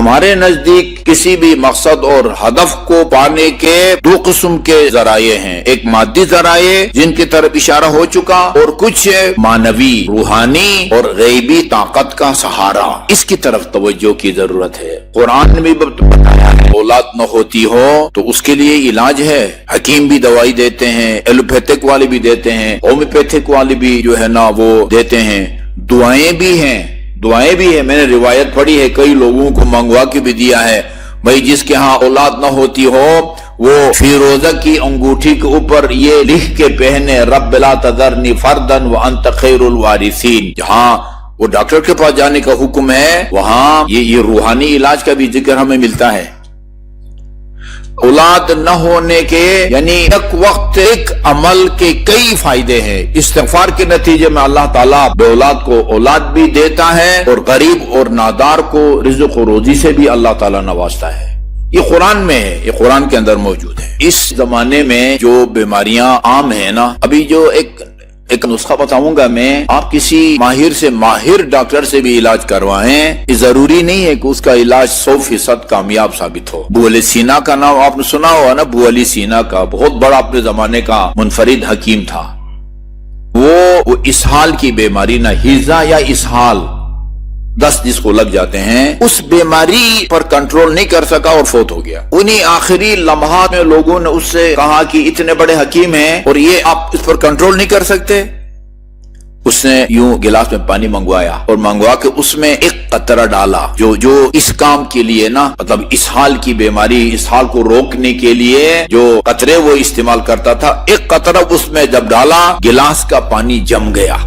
ہمارے نزدیک کسی بھی مقصد اور ہدف کو پانے کے دو قسم کے ذرائع ہیں، ایک مادی ذرائع جن کی طرف اشارہ ہو چکا، اور کچھ معنوی، روحانی اور غیبی طاقت کا سہارا، اس کی طرف توجہ کی ضرورت ہے۔ قرآن نے بھی بتایا ہے اولاد نہ ہوتی ہو تو اس کے لیے علاج ہے، حکیم بھی دوائی دیتے ہیں، ایلوپیتھک والے بھی دیتے ہیں، ہومیوپیتھک والے بھی جو ہے نا وہ دیتے ہیں، دعائیں بھی ہیں، میں نے روایت پڑھی ہے، کئی لوگوں کو منگوا کے بھی دیا ہے، بھائی جس کے ہاں اولاد نہ ہوتی ہو وہ فیروزہ کی انگوٹھی کے اوپر یہ لکھ کے پہنے، رب لا تذرنی فردا وانت خیر الوارثین۔ جہاں وہ ڈاکٹر کے پاس جانے کا حکم ہے وہاں یہ روحانی علاج کا بھی ذکر ہمیں ملتا ہے۔ اولاد نہ ہونے کے یعنی ایک وقت ایک عمل کے کئی فائدے ہیں۔ استغفار کے نتیجے میں اللہ تعالیٰ بے اولاد کو اولاد بھی دیتا ہے، اور غریب اور نادار کو رزق و روزی سے بھی اللہ تعالیٰ نوازتا ہے۔ یہ قرآن میں ہے، یہ قرآن کے اندر موجود ہے۔ اس زمانے میں جو بیماریاں عام ہیں نا، ابھی جو ایک نسخہ بتاؤں گا میں، آپ کسی ماہر ڈاکٹر سے بھی علاج کروائیں، یہ ضروری نہیں ہے کہ اس کا علاج 100% کامیاب ثابت ہو۔ ابو علی سینا کا نام آپ نے سنا ہوا نا، ابو علی سینا کا بہت بڑا اپنے زمانے کا منفرد حکیم تھا۔ وہ اسہال کی بیماری، نہ ہیضہ یا اسہال، دست جس کو لگ جاتے ہیں، اس بیماری پر کنٹرول نہیں کر سکا اور فوت ہو گیا۔ انہی آخری لمحات میں لوگوں نے اس سے کہا کہ اتنے بڑے حکیم ہیں اور یہ آپ اس پر کنٹرول نہیں کر سکتے۔ اس نے یوں گلاس میں پانی منگوایا اور منگوا کے اس میں ایک قطرہ ڈالا، جو اس کام کے لیے نا، مطلب اسہال کی بیماری، اسہال کو روکنے کے لیے جو قطرے وہ استعمال کرتا تھا، ایک قطرہ اس میں جب ڈالا گلاس کا پانی جم گیا۔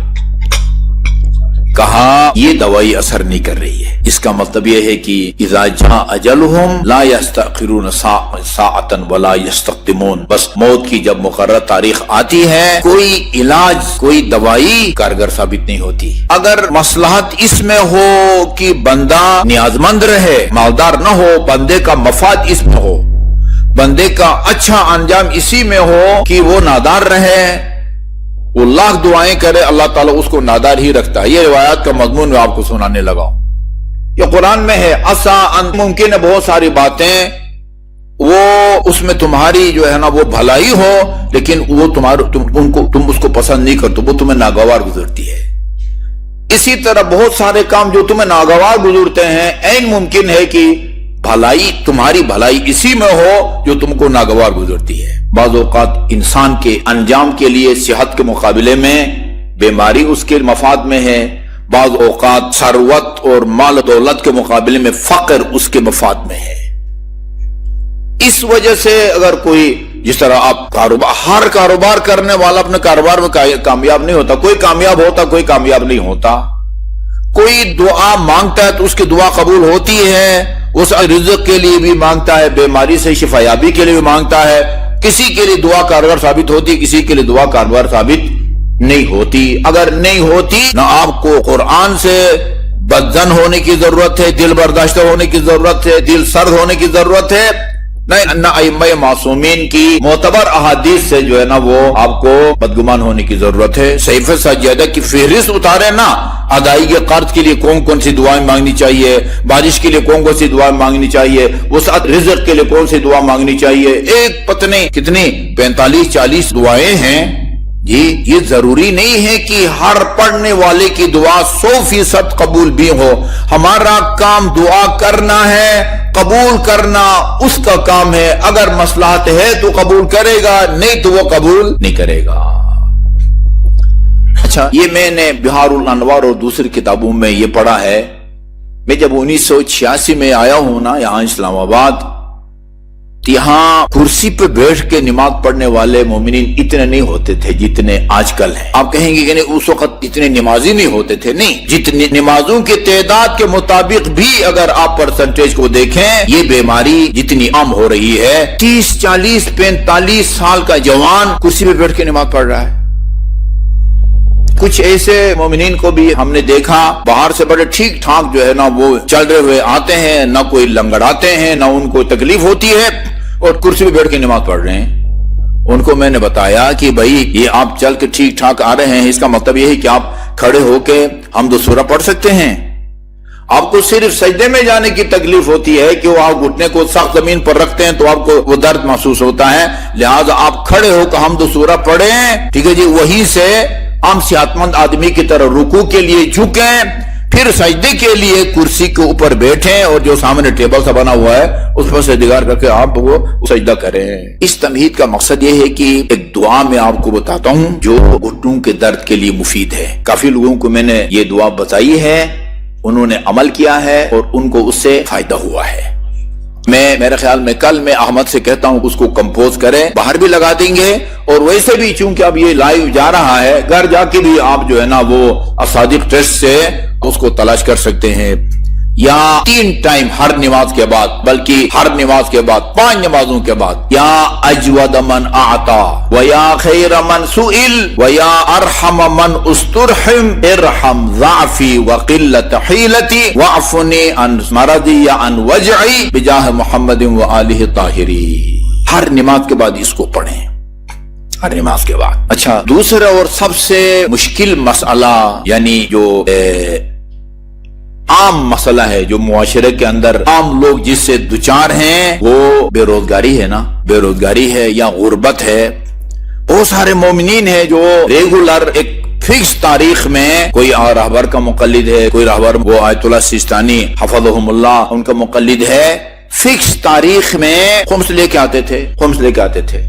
کہا یہ دوائی اثر نہیں کر رہی ہے۔ اس کا مطلب یہ ہے کہ اذا جاء اجلهم لا يستأخرون ساعة ولا يستقدمون، بس موت کی جب مقرر تاریخ آتی ہے کوئی علاج، کوئی دوائی کارگر ثابت نہیں ہوتی۔ اگر مصلحت اس میں ہو کہ بندہ نیازمند رہے، مالدار نہ ہو، بندے کا مفاد اس میں ہو، بندے کا اچھا انجام اسی میں ہو کہ وہ نادار رہے، وہ لاکھ دعائیں کرے، اللہ تعالیٰ اس کو نادار ہی رکھتا ہے۔ یہ روایات کا مضمون میں آپ کو سنانے لگا ہوں، یہ قرآن میں ہے۔ ممکن ہے بہت ساری باتیں وہ اس میں تمہاری جو ہے نا وہ بھلائی ہو، لیکن وہ تم اس کو پسند نہیں کرتے، وہ تمہیں ناگوار گزرتی ہے۔ اسی طرح بہت سارے کام جو تمہیں ناگوار گزرتے ہیں، عین ممکن ہے کہ بھلائی، تمہاری بھلائی اسی میں ہو جو تم کو ناگوار گزرتی ہے۔ بعض اوقات انسان کے انجام کے لیے صحت کے مقابلے میں بیماری اس کے مفاد میں ہے، بعض اوقات ثروت اور مال دولت کے مقابلے میں فقر اس کے مفاد میں ہے۔ اس وجہ سے اگر کوئی، جس طرح آپ ہر کاروبار کرنے والا اپنے کاروبار میں کامیاب نہیں ہوتا، کوئی کامیاب ہوتا، کوئی کامیاب نہیں ہوتا۔ کوئی دعا مانگتا ہے تو اس کی دعا قبول ہوتی ہے، اس رزق کے لیے بھی مانگتا ہے، بیماری سے شفا یابی کے لیے بھی مانگتا ہے۔ کسی کے لیے دعا کارگر ثابت ہوتی، کسی کے لیے دعا کارگر ثابت نہیں ہوتی۔ اگر نہیں ہوتی، نہ آپ کو قرآن سے بدزن ہونے کی ضرورت ہے، دل برداشتہ ہونے کی ضرورت ہے، دل سرد ہونے کی ضرورت ہے، نہ ائمہ معصومین کی معتبر احادیث سے جو ہے نا وہ آپ کو بدگمان ہونے کی ضرورت ہے۔ صحیفہ سجادہ کی فہرست اتارے نا، ادائیگی قرض کے لیے کون کون سی دعائیں مانگنی چاہیے، بارش کے لیے کون کون سی دعائیں مانگنی چاہیے، وسعت رزق کے لیے کون سی دعا مانگنی چاہیے، ایک پتنے کتنی 45-40 دعائیں ہیں۔ یہ ضروری نہیں ہے کہ ہر پڑھنے والے کی دعا 100% قبول بھی ہو۔ ہمارا کام دعا کرنا ہے، قبول کرنا اس کا کام ہے۔ اگر مصلحت ہے تو قبول کرے گا، نہیں تو وہ قبول نہیں کرے گا۔ اچھا، یہ میں نے بہار الانوار اور دوسری کتابوں میں یہ پڑھا ہے۔ میں جب 1986 میں آیا ہوں نا یہاں اسلام آباد، یہاں کرسی پہ بیٹھ کے نماز پڑھنے والے مومنین اتنے نہیں ہوتے تھے جتنے آج کل ہیں۔ آپ کہیں گے کہ اس وقت اتنے نمازی نہیں ہوتے تھے، نہیں، جتنی نمازوں کی تعداد کے مطابق بھی اگر آپ پرسنٹیج کو دیکھیں، یہ بیماری جتنی عام ہو رہی ہے، 30, 40, 45 سال کا جوان کرسی پہ بیٹھ کے نماز پڑھ رہا ہے۔ کچھ ایسے مومنین کو بھی ہم نے دیکھا باہر سے بڑے ٹھیک ٹھاک جو ہے نا وہ چل رہے ہوئے آتے ہیں، نہ کوئی لنگڑاتے ہیں، نہ ان کو تکلیف ہوتی ہے، اور کرسی پہ بیٹھ کے نماز پڑھ رہے ہیں۔ ان کو میں نے بتایا کہ بھائی یہ آپ چل کے ٹھیک ٹھاک آ رہے ہیں، اس کا مطلب یہ ہے کہ آپ کھڑے ہو کے حمد و سورہ پڑھ سکتے ہیں۔ آپ کو صرف سجدے میں جانے کی تکلیف ہوتی ہے کہ وہ آپ گھٹنے کو سخت زمین پر رکھتے ہیں تو آپ کو وہ درد محسوس ہوتا ہے، لہٰذا آپ کھڑے ہو کہ حمد و سورہ پڑھیں، ٹھیک ہے جی، وہیں سے عام صحت مند آدمی کی طرح رکوع کے لیے جھکیں، پھر سجدے کے لیے کرسی کے اوپر بیٹھیں اور جو سامنے ٹیبل سا بنا ہوا ہے اس پر سجدگار کر کے آپ وہ سجدہ کریں۔ اس تمہید کا مقصد یہ ہے کہ ایک دعا میں آپ کو بتاتا ہوں جو گھٹنوں کے درد کے لیے مفید ہے۔ کافی لوگوں کو میں نے یہ دعا بتائی ہے، انہوں نے عمل کیا ہے اور ان کو اس سے فائدہ ہوا ہے۔ میرے خیال میں کل میں احمد سے کہتا ہوں کہ اس کو کمپوز کریں، باہر بھی لگا دیں گے، اور ویسے بھی چونکہ اب یہ لائیو جا رہا ہے، گھر جا کے بھی آپ جو ہے نا وہ صادق ٹیسٹ سے اس کو تلاش کر سکتے ہیں، یا 3 ٹائم ہر نماز کے بعد، بلکہ ہر نماز کے بعد 5 نمازوں کے بعد، یا اجود من اعطا ویا خیر من سئل ویا ارحم من استرحم ارحم ضعفی وقلت حیلتی واعفنی عن مرضی عن وجعی بجاہ محمد وآلہ طاہرین۔ ہر نماز کے بعد اس کو پڑھیں، ہر نماز کے بعد۔ اچھا، دوسرا اور سب سے مشکل مسئلہ، یعنی جو عام مسئلہ ہے جو معاشرے کے اندر عام لوگ جس سے دوچار ہیں، وہ بے روزگاری ہے نا، بے روزگاری ہے یا غربت ہے۔ بہت سارے مومنین ہیں جو ریگولر ایک فکس تاریخ میں، کوئی رہبر کا مقلد ہے، کوئی رہبر وہ آیت اللہ سیستانی حفظہم اللہ ان کا مقلد ہے، فکس تاریخ میں خمس لے کے آتے تھے، خمس لے کے آتے تھے۔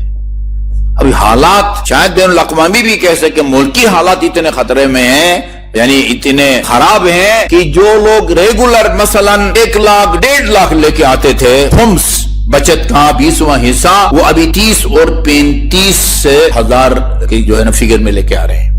ابھی حالات شاید بین الاقوامی بھی کہہ سکے، ملکی حالات اتنے خطرے میں ہیں، یعنی اتنے خراب ہیں کہ جو لوگ ریگولر مثلا 1 لاکھ 1.5 لاکھ لے کے آتے تھے خمس بچت کا 20واں حصہ، وہ ابھی 30 اور 35 ہزار کی جو ہے نا فگر میں لے کے آ رہے ہیں۔